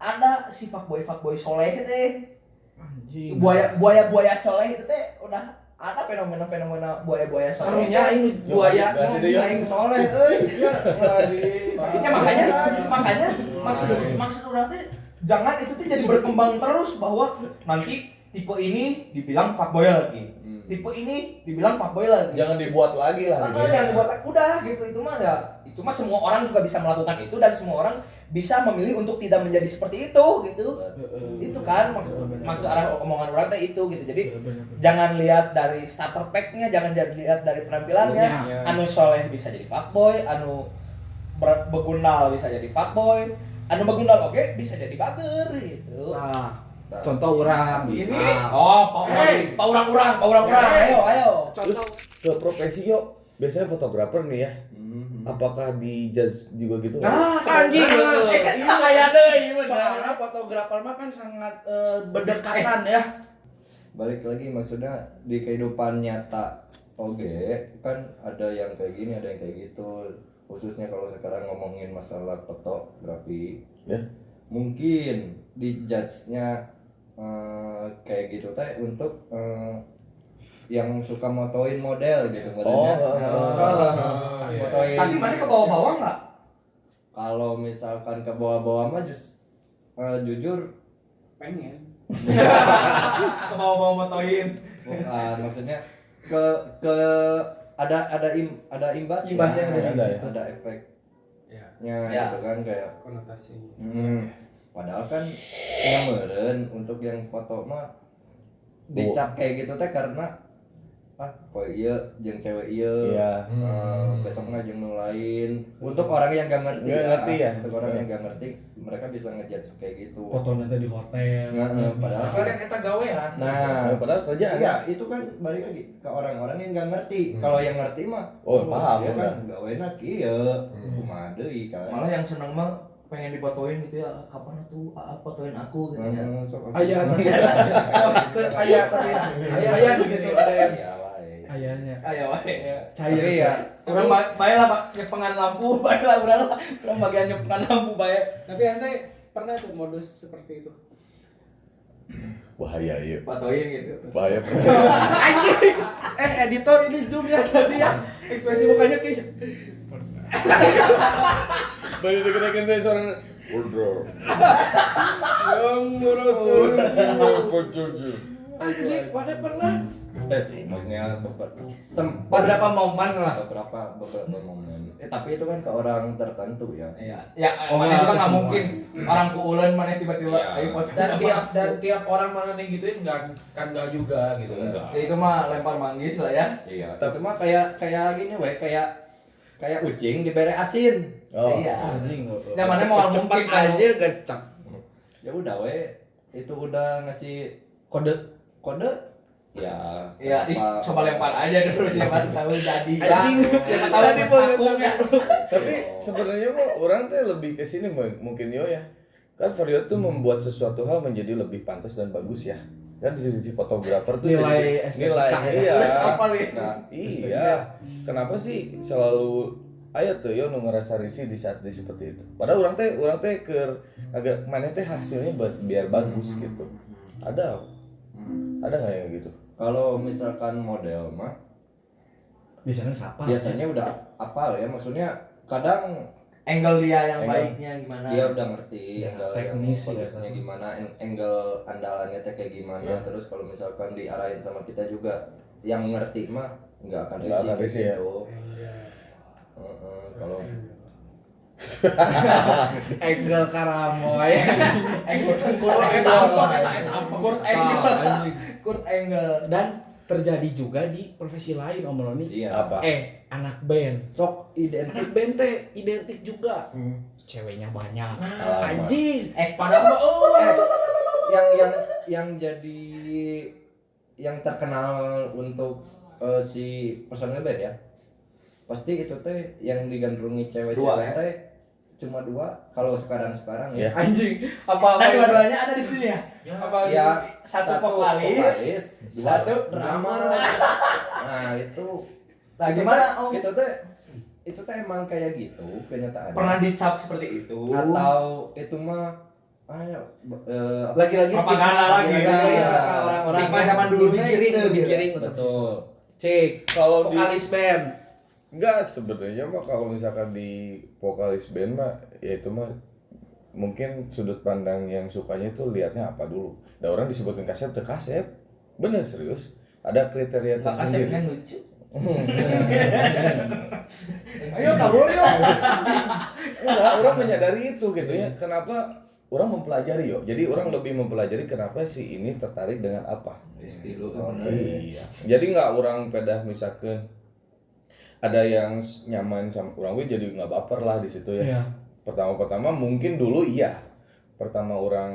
ada si fuckboy soleh teh. Anjing. Buaya soleh itu teh udah ada fenomena buaya soleh. Karunya ini buaya Ganti deh, ya. aing soleh euy. Ya makanya maksud urang teh jangan itu teh jadi berkembang terus bahwa nanti tipe ini dibilang fuckboy lagi. Tipe ini dibilang fuckboy lagi. Jangan dibuat lagi lah. gitu ya. Jangan dibuat udah gitu itu mah semua orang juga bisa melakukan itu dan semua orang bisa memilih untuk tidak menjadi seperti itu gitu. Itu kan maksud arah omongan orang teh itu gitu. Jadi jangan lihat dari starter pack-nya, jangan lihat dari penampilannya. Iya. Anu soleh bisa jadi fuckboy, anu begunal bisa jadi fuckboy, anu begunal oke bisa jadi bager gitu. Nah, Contoh orang bisa. Oh, orang-orang, ayo. Terus Contoh ke profesi yuk, biasanya fotografer nih ya. Apakah di jazz juga gitu? anjing. Aya deui Soalnya fotografer mah kan sangat berdekatan ya. Balik lagi maksudnya di kehidupan nyata oke kan ada yang kayak gini ada yang kayak gitu, khususnya kalau sekarang ngomongin masalah fotografi Ya. mungkin di judge-nya kayak gitu teh untuk yang suka motoin model gitu modelnya. Fotoin. Tapi mana ke bawah-bawah enggak? Kalau misalkan ke bawah-bawah mah jujur pengen Ke bawah-bawah motoin. bukan maksudnya ke ada imbasnya Imbasnya ada ya. ada efeknya ya gitu kan kayak konotasi padahal kan yang meureun untuk yang foto mah dicap kayak gitu teh karena kok iya jeung cewek iya besok mah jeung nu lain untuk orang yang gak ngerti untuk orang yang gak ngerti mereka bisa ngejudge kayak gitu Fotonya teh di hotel. padahal Tapi kan kita gawean. nah Padahal kerjaan. iya itu kan balik lagi ke orang-orang yang gak ngerti kalau yang ngerti mah Paham dia kan. kan gak enak iya kumaha deui kan Malah yang seneng mah pengen difotoin gitu ya, kapan tuh fotoin aku gitu ya. Aya aya gitu ada yang Iya wae. ayahnya. Ayo wae. Tapi ya Urang bae lah nyepengan lampu, bae lah urang bagian nyepengan lampu bae. tapi ente pernah tuh modus seperti itu Bahaya iya. Fotoin gitu. Bahaya. Anjing. Editor ini zoom ya tadi ya. Ekspresi mukanya Kis. Bari dikenakeun teh sorangan order. yang ngurus Asli, pada pernah. teh sih maksudnya sempat Beberapa momen lah. beberapa momen tapi itu kan ke orang tertentu ya Iya. Ya, Oh, mana juga ke enggak semua. mungkin orang kuuleun mana tiba-tiba Iya. ayo foto. Dan tiap orang mana nih gituin enggak juga gitu kan. Ya, itu mah lempar manggis lah ya. iya tapi mah kayak gini we kayak ucing dibere asin Iya. Anjing. Ya, mana mau cepat mungkin kalau- aja gercep. ya udah we itu udah ngasih kode ya Ya, apa- coba lempar aja dulu siapa tahu jadi. Anjing. Siapa tahu Tadi pas mau takung ya. Tapi sebenarnya mah orang teh lebih ke sini mungkin yo ya. Kan Vario tuh membuat sesuatu hal menjadi lebih pantas dan bagus ya. Kan di sisi fotografer tuh Nilai jadi- estetika nilai ya. iya. Apa nih? Nah, iya. Kenapa sih selalu aya tuh yo nu ngerasa risih di saat seperti itu. Padahal orang teh agak mana teh hasilnya biar bagus gitu. Ada nggak yang gitu? kalau misalkan model mah Biasanya siapa? biasanya udah apal ya maksudnya kadang Angle dia yang Angle. baiknya gimana? dia udah ngerti Ya, angle teknis yang ya, posisinya kan. gimana angle andalannya teh kayak gimana Ya. terus kalau misalkan diarahin sama kita juga yang ngerti mah nggak akan Nggak akan kayak risih ya. gitu. Kalau Angle Karamoy. Kurt Angle. Dan terjadi juga di profesi lain Om Roni. iya Apa? Anak band. Sok identik band teh identik juga. Ceweknya banyak. Alamak. Anjing. Padahal yang jadi yang terkenal untuk si personel band ya pasti itu teh yang digandrungi Dua, cewek-cewek ya? teh cuma 2 kalau sekarang ya. Ya. Anjing. Apa dan dua-duanya ada di sini ya. Apa Ya, Satu vokalis, dua satu drama. Nah, itu Nah, gimana Om? itu teh emang kayak gitu kenyataannya. Pernah dicap seperti itu? Atau itu mah lagi-lagi Propaganda lagi, lagi ya. orang-orang Stigma zaman dulunya dikiring gitu. dikiring betul. Cek Kalau di vokalis band. enggak sebenarnya mah kalau misalkan di vokalis band mah ya itu mah mungkin sudut pandang yang sukanya itu lihatnya apa dulu. Dan orang disebutin kaset ke kaset. Bener serius. Ada kriteria Nggak kasih tersendiri. kan lucu. Ayo kabur yuk. Enggak, orang menyadari itu gitu ya. Kenapa orang mempelajari yo. Jadi orang lebih mempelajari kenapa si ini tertarik dengan apa. Iya. Jadi nggak orang pedah misalkan ada yang nyaman sama orang gue jadi nggak baper lah di situ ya. Iya. Pertama-pertama mungkin dulu iya. Pertama orang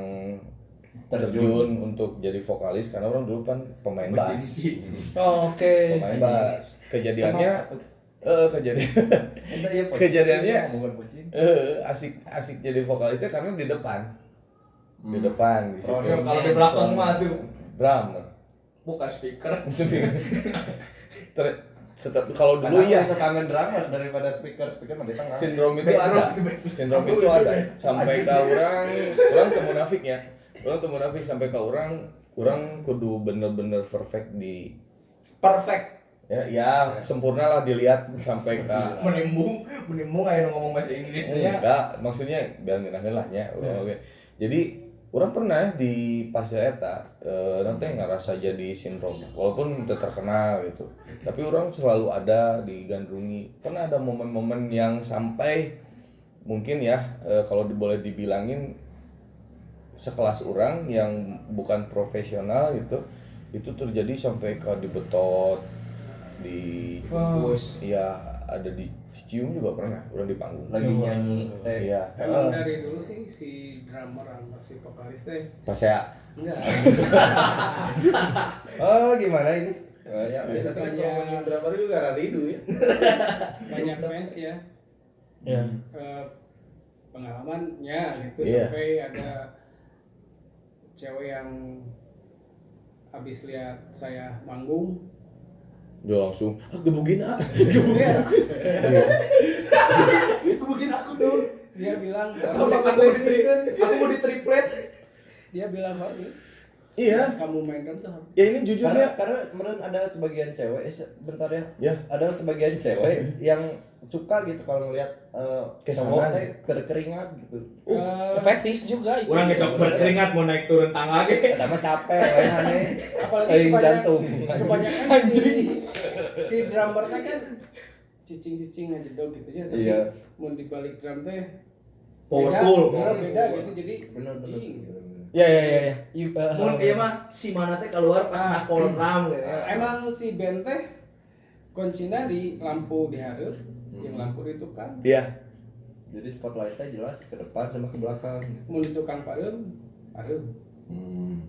terjun untuk jadi vokalis karena orang dulu kan pemain bass. Oh, oke. Pemain bass. Kejadiannya kejadiannya asik jadi vokalisnya karena di depan. Di depan di situ. Kalau di belakang mah tuh drummer. bukan speaker. Kalau dulu ya itu kangen drummer daripada speaker mah di tengah. sindrom itu ada. Sindrom itu ada sampai ke orang teu munafik ya. Orang teu munafik sampai ke orang kudu bener-bener perfect di ya sempurna lah dilihat sampai ke menimbung aya nu ngomong bahasa Inggris nya. enggak maksudnya biar ngeunahkeun lah nya. Oke. Jadi orang pernah di fase eta nanti ngerasa jadi sindrom walaupun teu terkenal gitu. Tapi orang selalu ada digandrungi. Pernah ada momen-momen yang sampai mungkin ya kalau boleh dibilangin sekelas orang yang bukan profesional gitu itu terjadi sampai ke dibetot di ya ada di cium juga pernah orang di panggung Lagi nyanyi. iya Emang dari dulu sih si drummer sama si vokalis teh pas saya enggak gimana ini Ya, tapi kalau ngomongin drummer juga radidu ya. banyak fans ya. Ya. Pengalamannya gitu Iya. sampai ada cewek yang habis lihat saya manggung dia langsung gebugin gebukin aku dong. Dia bilang Aku mau di triplet. dia bilang iya kamu main drum tuh ya ini jujur ya Karena kemarin ada sebagian cewek, bentar ya. Ya. Ada sebagian cewek yang suka gitu kalau ngelihat Kesangan. cowok teh berkeringat gitu. Fetish juga itu. Orang besok berkeringat mau naik turun tangga ge. Ada mah capek aneh. apalagi jantung. kebanyakan si drummernya kan cicing ngejedog gitu aja tapi Iya. mau dibalik drum teh Powerful. beda gitu jadi Bener. cing gitu. Ya. Mun ieu mah si mana teh keluar pas nakol ram gitu. Emang si band teh kuncinya di lampu dihareup yang lampu ditukang iya Jadi spotlightnya jelas ke depan sama ke belakang. Gitu. mau ditukang pareup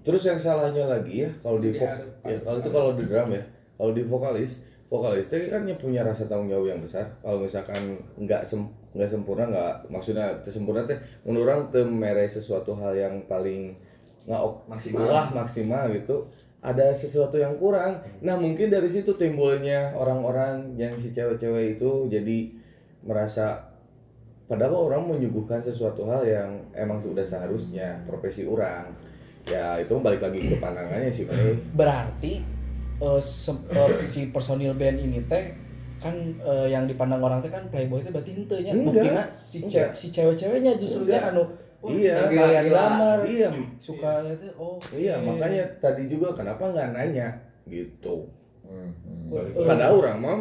terus yang salahnya lagi ya kalau di Diharap. ya kalau di drum ya kalau di vokalis itu kan punya rasa tanggung jawab yang besar kalau misalkan nggak sempurna nggak maksudnya sempurna teh menurut orang teu mere sesuatu hal yang paling nggak maksimal gitu ada sesuatu yang kurang nah mungkin dari situ timbulnya orang-orang yang si cewek-cewek itu jadi merasa padahal orang menyuguhkan sesuatu hal yang emang sudah seharusnya profesi orang ya itu balik lagi ke pandangannya sih Berarti si personil band ini teh kan yang dipandang orang teh kan playboy teh berarti henteu nya. Enggak. Buktina si cewek-ceweknya justru Enggak. anu Iya, kalian drummer. Iya. Suka itu Iya, makanya tadi juga kenapa nggak nanya gitu. Eh, Padahal orang mah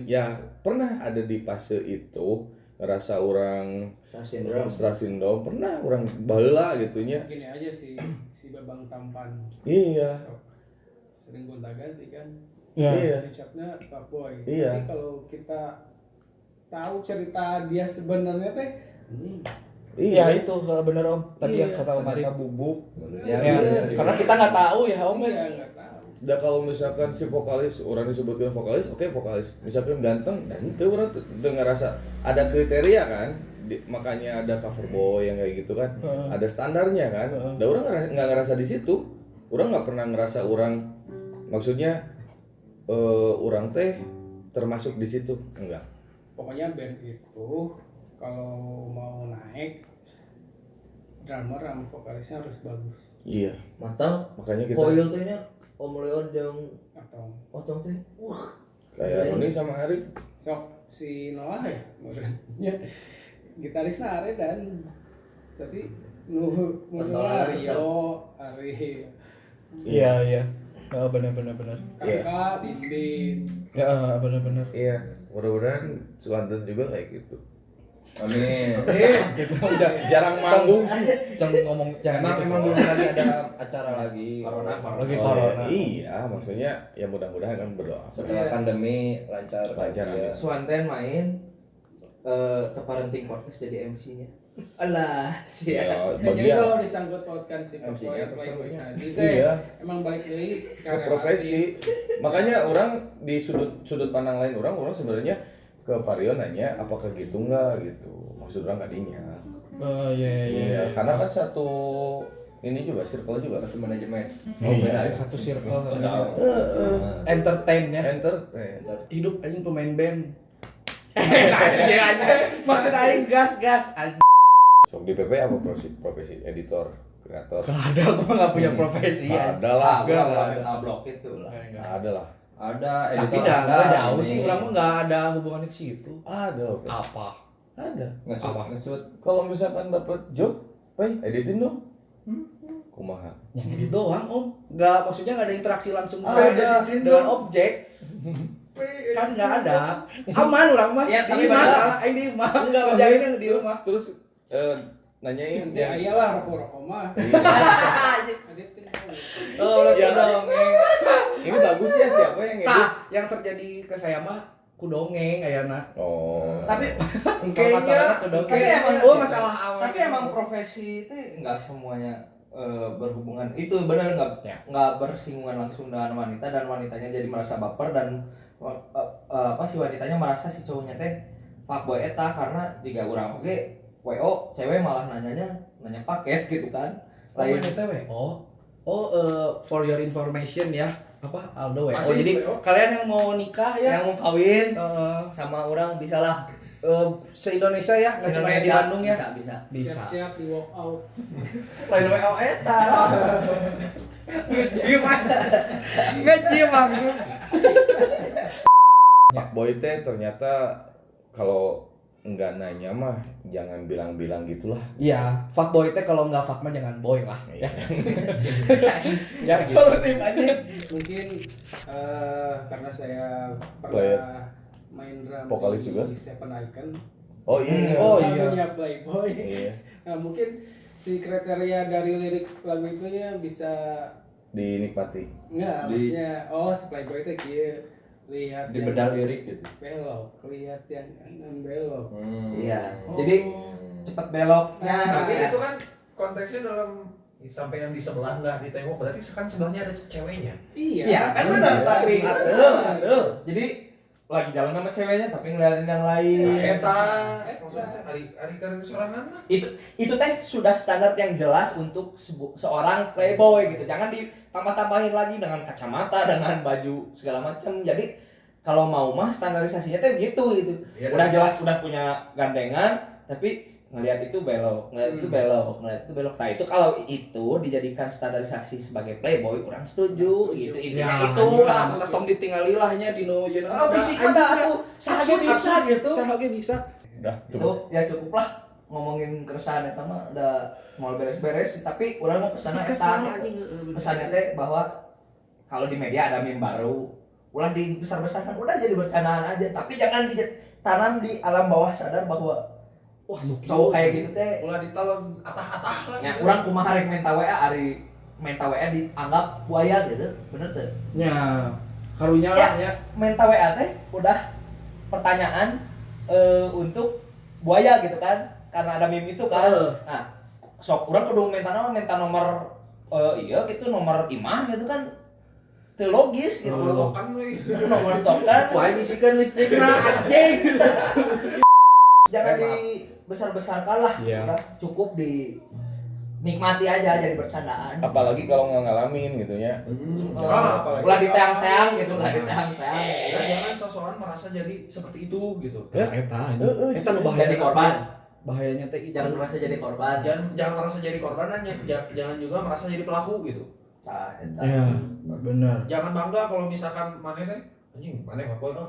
ya pernah ada di fase itu ngerasa orang stres syndrome pernah orang baheula gitunya. gini aja si babang tampan Iya. sering gonta-ganti kan Iya. dicapnya fuckboy Iya. tapi kalau kita tahu cerita dia sebenarnya teh Ya itu bener Om. Tadi Iya. yang kata Om Ari. Bubuk. Ya, karena kita nggak tahu ya Om. iya nggak tahu Dan kalau misalkan si vokalis orang disebutkan vokalis, oke vokalis. Misalkan ganteng, dan itu orang ngerasa ada kriteria kan, makanya ada cover boy yang kayak gitu kan, ada standarnya kan. Dan orang nggak ngerasa di situ, orang nggak pernah ngerasa orang, maksudnya orang teh termasuk di situ, enggak. pokoknya band itu kalau mau naik drummer sama vokalisnya harus bagus Iya. Matang. Makanya kita Koil teh nya Om Leon jeung atau Otong teh. kayak Roni sama Arif. sok si Noah ya gitarisnya Are dan tadi Rio Ari Iya. Oh, benar. Kakak Bimbing Ya benar. Iya. Mudah-mudahan Suwanten juga kayak gitu. Amin. Udah jarang manggung sih. Jangan gitu. Emang belum lagi ada acara lagi. Lagi Oh, corona. iya, maksudnya ya mudah-mudahan kan berdoa. Setelah pandemi lancar. Lancar, Ya. amin. Swanten main Teparenting Podcast jadi MC-nya. Alah, Ya, siap. Ya, jadi bagian kalau disangkut pautkan si MC-nya playboy tadi Iya. emang balik dari ke profesi. Makanya orang di sudut pandang lain orang sebenarnya ke Vario nanya apakah gitu enggak gitu. Maksud orang tadinya. Oh iya. Iya, karena kan satu ini juga circle juga kan. Satu manajemen. Iya. Satu circle. Sama. Entertain ya. Entertain. Hidup anjing pemain band. Maksud aing gas. Sok di PP apa profesi editor, kreator? Gak ada, gua gak punya profesi ya. Ada lah. Gak blok itu lah. Ada lah. Ada Tapi editor dah ada, jauh ini. sih, orang mah gak ada hubungannya ke situ. Ada oke. Apa? Ada. Ngesut. Kalau misalkan dapat job, editin dong. Kumaha. Yang gitu doang om. Gak, maksudnya gak ada interaksi langsung Ada. dengan objek. Kan gak ada. Aman orang mah. Ya, tapi Di rumah, benar. salah aing di rumah. Enggak, Kerjain yang di rumah. Terus nanyain Ya iyalah rokok mah. Editing. Oh, udah Ya, dongeng. ini bagus ya siapa yang edit? Tah, yang terjadi ke saya mah kudongeng ayana. Oh. Tapi Kayaknya masalahnya kudongeng. tapi emang oh masalah awal. Tapi emang profesi itu nggak semuanya berhubungan itu benar nggak bersinggungan langsung dengan wanita dan wanitanya jadi merasa baper dan apa si wanitanya merasa si cowoknya teh fuckboy eta karena jika orang oke WO cewek malah nanya paket gitu kan lain lain itu for your information ya apa Aldo WO. Masih Jadi WO? kalian yang mau nikah ya yang mau kawin eh, sama orang bisa lah. se-Indonesia ya, nggak cuma di Bandung ya. Bisa. Bisa. Siap-siap di walk out. Lain WO eta. Ngecium aku. Pak Boy teh ternyata kalau nggak nanya mah jangan bilang-bilang gitulah. Iya, fuckboy teh kalau nggak fuck mah jangan boy lah. Ya. Ya gitu. Solutif aja. Mungkin karena saya Player. pernah main drum Vokalis di juga? Seven Icon. Oh iya. Oh iya. Lagunya Playboy. Iya. Nah mungkin si kriteria dari lirik lagu itu ya bisa Dinikmati. enggak maksudnya si Playboy itu kieu lihat Di yang bedah lirik gitu. belok, lihat yang belok. iya jadi cepet beloknya Tapi itu kan konteksnya dalam sampai yang di sebelah nggak ditengok berarti kan sebelahnya ada ceweknya. Iya. iya kan benar Iya. tapi adel jadi lagi jalan sama ceweknya tapi ngeliatin yang lain Eta maksudnya ari ke sorangan mah. itu teh sudah standar yang jelas untuk seorang playboy gitu jangan ditambah-tambahin lagi dengan kacamata dengan baju segala macam jadi kalau mau mah standarisasinya teh gitu Iya, udah dan- jelas udah punya gandengan tapi ngelihat itu belok ngelihat itu belok nah itu kalau itu dijadikan standarisasi sebagai playboy orang setuju gitu intinya itu lah lah tong ditinggali lahnya di no yeuna. fisik mah aku sahage bisa gitu Sahage bisa. Udah, itu cukup. ya cukup lah ngomongin keresahan eta mah udah mau beres-beres tapi orang mau kesana Kesal eta anjing. pesannya teh bahwa kalau di media ada meme baru ulah dibesar-besarkan udah jadi bercandaan aja tapi jangan ditanam di alam bawah sadar bahwa Wah, cowok kayak gitu teh Ulah ditolong atah-atah lah. ya urang kumaha rek menta WA ari menta WA dianggap buaya gitu bener tuh Ya, karunya lah ya. menta WA teh udah pertanyaan untuk buaya gitu kan karena ada meme itu kan nah sok urang kudu menta nomor iya gitu nomor imah gitu kan teu logis gitu Nomor token we. nomor token Wah, ngisikan listrikna anjing. jangan dibesar-besarkan lah Iya. udah cukup dinikmati aja jadi bercandaan Apalagi kalau nggak ngalamin gitu ya. Apalagi ulah diteang-teang gitu lah diteang-teang Dan jangan sosokan merasa jadi seperti itu gitu. Ya, eta anjing. Eta nu bahaya. jadi korban Bahayanya teh itu. jangan merasa jadi korban Jangan merasa jadi korban dan jangan juga merasa jadi pelaku gitu. Nah, eta. Ya, benar. Jangan bangga kalau misalkan mana teh anjing mana apa oh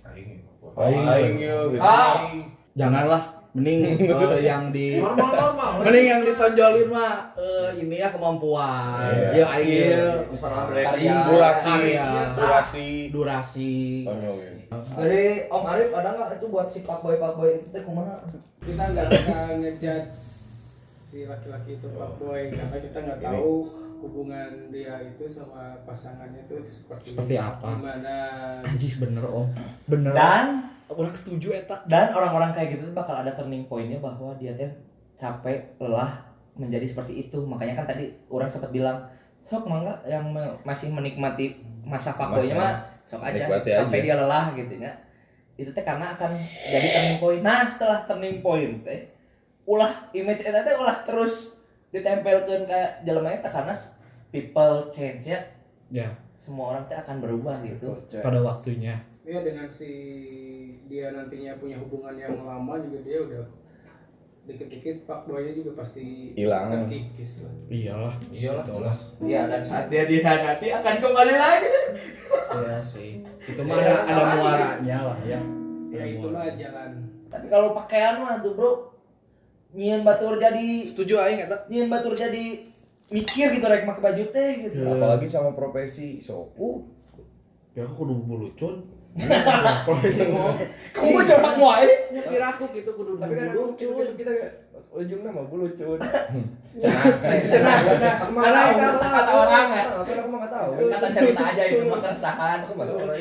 aing Aing yo gitu. Janganlah mending yang di normal. mending yang ditonjolin mah ini ya kemampuan. Iya. Ya aing karya durasi. Konyol ya. Dari Om Arif ada nggak itu buat si fuckboy itu teh kumaha? Kita nggak bisa ngejudge si laki-laki itu fuckboy karena kita nggak tahu hubungan dia itu sama pasangannya itu seperti apa? Gimana? Anjis bener om. Bener. Dan Orang setuju eta. dan orang-orang kayak gitu tuh bakal ada turning point-nya bahwa dia teh capek lelah menjadi seperti itu. Makanya kan tadi orang sempat bilang sok mangga yang masih menikmati masa fuckboy-nya mah sok aja Nikmati sampai aja. dia lelah gitu ya. Itu teh karena akan jadi turning point. Nah, setelah turning point teh ulah image eta teh ulah terus ditempelkeun ka jelema eta karena people change ya. Ya, Semua orang teh akan berubah gitu. pada waktunya. Ya dengan si dia nantinya punya hubungan yang lama juga dia udah dikit-dikit fuckboy-nya juga pasti Hilang. terkikis lah. Iyalah. Iyalah jelas. Ya, dan saat dia dihianati akan kembali lagi. Iya sih. Itu mah ada muaranya lah ya. Ya Ada itulah muaranya. jalan. Tapi kalau pakaian mah tuh, Bro. Nyieun batur jadi Setuju aing eta. nyieun batur jadi mikir gitu rek make baju teh gitu. Ya. Apalagi sama profesi. So, Kira aku kudu bulucun. Profesi ngomong. Kamu corak wae. Nyepir aku gitu kudu Tapi kan bulucun. kita ujungnya mah bulu cun. Cenah. Kata orang ya. Tapi aku mah enggak tahu. Kata cerita aja itu mah keresahan. Aku masuk orang.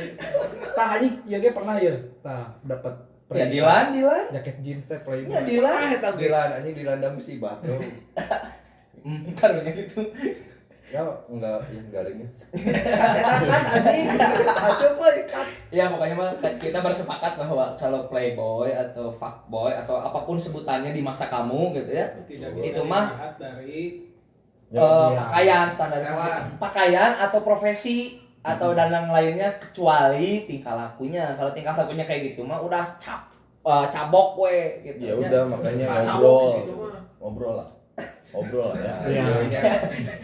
Tah anjing, ieu ge pernah ya. Tah dapat Ya Dilan. jaket jeans teh Playboy. Ya, Dilan. Ah, eta ge. Dilan anjing dilanda musibah. Bro. Karunya gitu. Ya enggak ya garingnya. Hasil mah ikat. Ya pokoknya mah kita bersepakat bahwa kalau playboy atau fuckboy atau apapun sebutannya di masa kamu gitu ya. Tidak bisa Itu mah dilihat dari pakaian standarisasi pakaian atau profesi atau dan yang lainnya kecuali tingkah lakunya. Kalau tingkah lakunya kayak gitu mah udah cabok we gitu ya udah makanya Cabok gitu mah. ngobrol lah ya. Iya.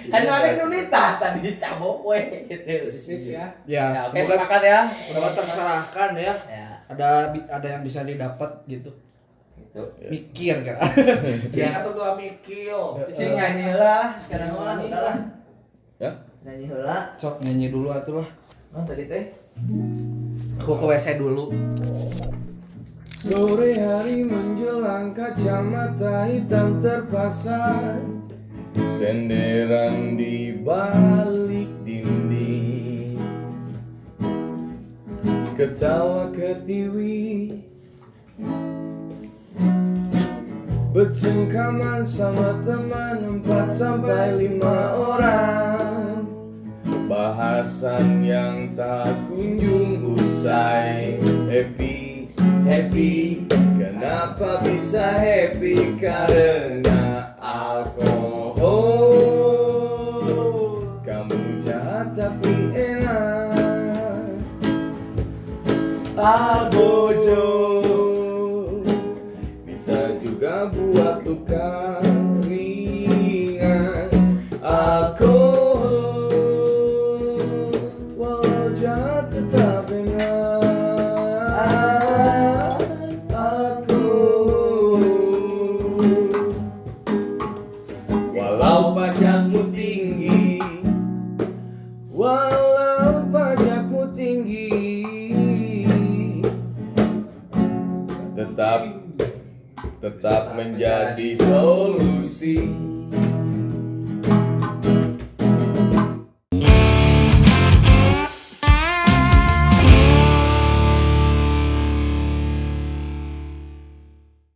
Kan ada nunita tadi cabok we gitu. sip ya. Ya, Ya, oke semoga sepakat ya. semoga tercerahkan ya. Ya, Ada yang bisa didapat gitu. gitu. Mikir kan. Cing atau gua mikir. Cing nyanyi lah sekarang mah udah lah. Ya. Nyanyi heula. Sok nyanyi dulu atuh lah. Non tadi teh. Aku ke WC dulu. Sore hari menjelang kacamata hitam terpasang, senderan di balik dinding, ketawa ketiwi, bercengkaman sama teman 4 sampai 5 orang, bahasan yang tak kunjung usai. Happy, kenapa bisa happy? Karena alkohol. Kamu jahat tapi enak. Albojo bisa juga buat luka ringan. Alkohol walau jahat tetap enak. Walau pajakmu tinggi, tetap menjadi solusi.